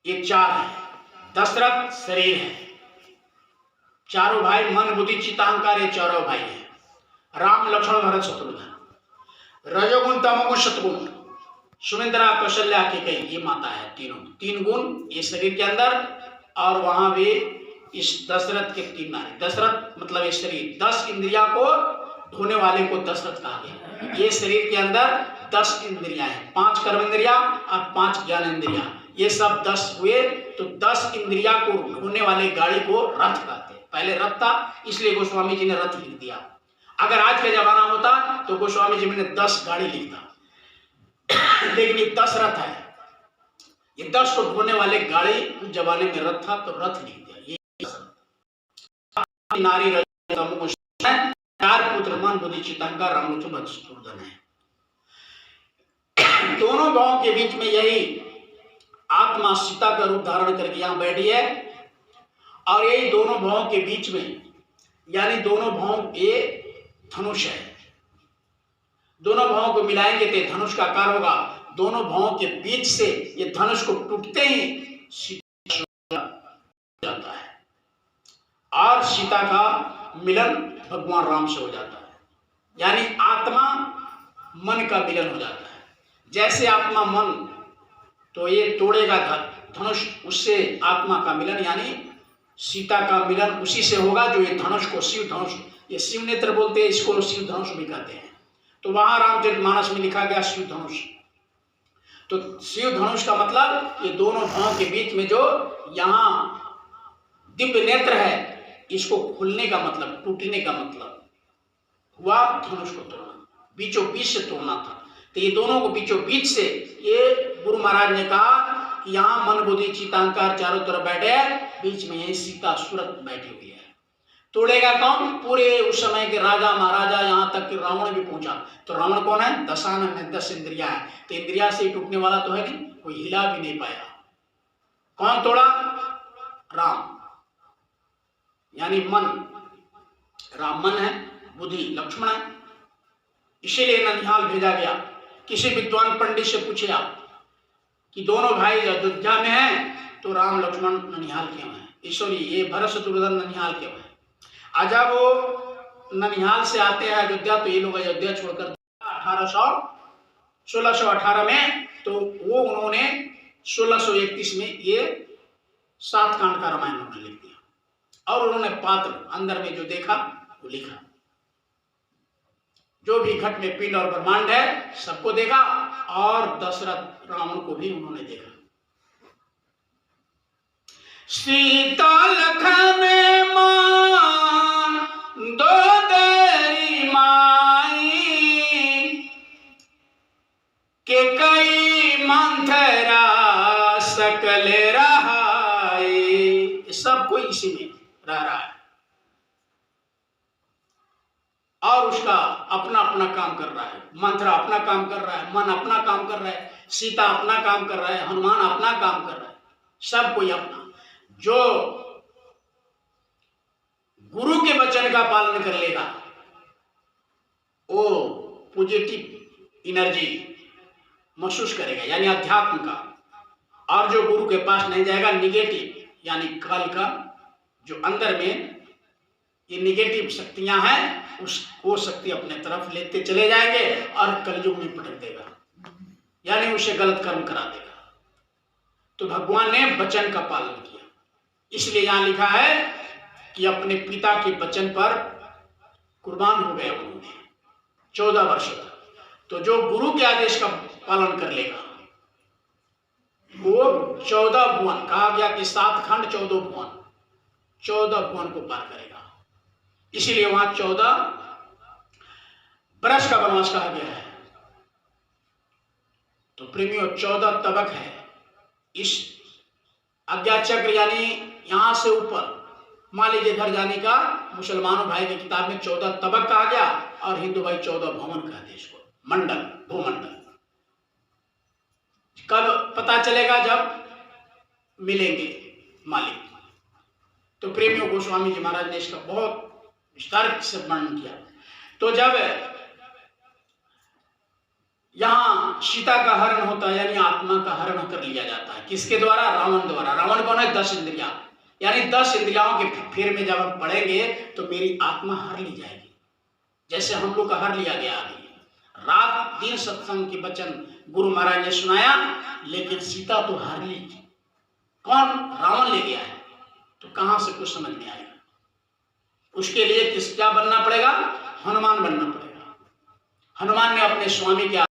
ये चार है। दशरथ शरीर है, चारों भाई मन बुद्धि चित्त अहंकार, ये चारों भाई है। राम लक्ष्मण भरत शत्रुघ्न। रजोगुण तमोगुण सतगुण, सुमित्रा कौशल्या कैकेयी, ये माता है। तीन गुण ये शरीर के अंदर, और वहां भी इस दशरथ के तीन नारी। दशरथ मतलब ये शरीर, 10 इंद्रिया को ढोने वाले को दशरथ कहा गया। ये शरीर के अंदर 10 इंद्रियां हैं, 5 कर्म इंद्रिया और 5 ज्ञान इंद्रिया, ये सब 10 हुए। तो 10 इंद्रिया को ढोने वाले गाड़ी को रथ कहते हैं। पहले रथ था, इसलिए गोस्वामी जी ने रथ लिख दिया। अगर आज का जमाना होता तो गोस्वामी जी ने 10 गाड़ी लिखता, लेकिन ये 10 रथ है। ये 10 को ढोने वाले गाड़ी उस जमाने में रथ था, तो रथ लिख दिया। ये नारी चार पुत्र मन बुद्धि चित्त अहंकार राम लक्ष्मण भरत शत्रुघ्न है। दोनों भावों के बीच में यही आत्मा सीता का रूप धारण करके यहां बैठी है, और यही दोनों भावों के बीच में, यानी दोनों भाव ये धनुष है। दोनों भावों को मिलाएंगे तो धनुष का आकार होगा। दोनों भावों के बीच से ये धनुष को टूटते ही सीता जाता है, और सीता का मिलन भगवान राम से हो जाता है। यानी आत्मा मन का मिलन हो जाता है। जैसे आत्मा मन, तो ये तोड़ेगा धनुष, उससे आत्मा का मिलन यानी सीता का मिलन उसी से होगा जो ये धनुष को शिव धनुष, ये शिव नेत्र बोलते हैं, इसको शिव धनुष भी कहते हैं। तो वहां रामचरितमानस में लिखा गया शिव धनुष। तो शिव धनुष का मतलब ये दोनों भावों के बीच में जो यहाँ दिव्य नेत्र है, इसको खुलने का मतलब, टूटने का मतलब हुआ धनुष को तोड़ना, बीचों बीच से तोड़ना था। तो ये दोनों को बीचों बीच से, ये गुरु महाराज ने कहा कि यहाँ मन बुद्धि चित्त अहंकार चारों तरफ बैठे हैं, बीच में यही सीता सूरत बैठी हुई है। तोड़ेगा कौन? पूरे उस समय के राजा महाराजा, यहाँ तक कि रावण भी पहुंचा। तो रावण कौन है? दशानन है, 10 इंद्रिया है। तो इंद्रिया से टूटने वाला तो है नहीं, कोई हिला भी नहीं पाया। कौन तोड़ा? राम, यानी मन। राम मन है, बुद्धि लक्ष्मण है। इसीलिए ननिहाल भेजा गया। किसी विद्वान पंडित से पूछे आप कि दोनों भाई अयोध्या में हैं, तो राम लक्ष्मण ननिहाल क्यों है? ईश्वरी ये भरत शत्रुघ्न ननिहाल क्यों है? जब वो ननिहाल से आते हैं अयोध्या, तो ये लोग अयोध्या छोड़कर 1618 में, तो वो उन्होंने 1631 में ये 7 कांड का रामायण उन्होंने लिख दिया, और उन्होंने पात्र अंदर में जो देखा वो लिखा। जो भी घट में पिंड और ब्रह्मांड है सबको देखा, और दशरथ रावण को भी उन्होंने देखा। सीता लखन दो देरी माई के कई मंथरा सकल रहाई, सब कोई इसी में रह रहा है, और उसका अपना अपना काम कर रहा है। मंथरा अपना काम कर रहा है, मन अपना काम कर रहा है, सीता अपना काम कर रहा है, हनुमान अपना काम कर रहा है, सब कोई अपना। जो गुरु के वचन का पालन कर लेगा वो पॉजिटिव एनर्जी महसूस करेगा, यानी अध्यात्म का। और जो गुरु के पास नहीं जाएगा, निगेटिव यानी कल का जो अंदर में ये निगेटिव शक्तियां हैं, वो शक्ति अपने तरफ लेते चले जाएंगे और कलयुग में पटक देगा, यानी उसे गलत कर्म करा देगा। तो भगवान ने वचन का पालन किया, इसलिए यहां लिखा है कि अपने पिता के वचन पर कुर्बान हो गए उन्होंने 14 वर्ष तक। तो जो गुरु के आदेश का पालन कर लेगा वो 14 भुवन, कहा गया कि 7 खंड 14 भुवन, 14 भुवन को पार करेगा। इसीलिए वहां 14 वर्ष का वनवास कहा गया है। तो प्रेमियों 14 तबक है इस अज्ञात चक्र, यानी यहां से ऊपर मान लीजिए घर जाने का, मुसलमानों भाई की किताब में 14 तबक कहा गया, और हिंदू भाई 14 भवन कहते इसको, मंडल, भूमंडल। कब पता चलेगा? जब मिलेंगे मालिक। तो प्रेमियों गोस्वामी जी महाराज ने इसका बहुत विस्तार से वर्णन किया। तो जब यहाँ सीता का हरण होता है, यानी आत्मा का हरण कर लिया जाता है। किसके द्वारा? रावण द्वारा। रावण कौन है? 10 इंद्रियां, यानी 10 इंद्रियाओं के फेर में जब हम पड़ेंगे तो मेरी आत्मा हर ली जाएगी, जैसे हम लोग का हर लिया गया अभी। रात दिन सत्संग के वचन गुरु महाराज ने सुनाया, लेकिन सीता तो हर ली। कौन? रावण ले गया है। तो कहां से कुछ समझ में आएगा? उसके लिए क्या बनना पड़ेगा? हनुमान बनना पड़ेगा। हनुमान ने अपने स्वामी के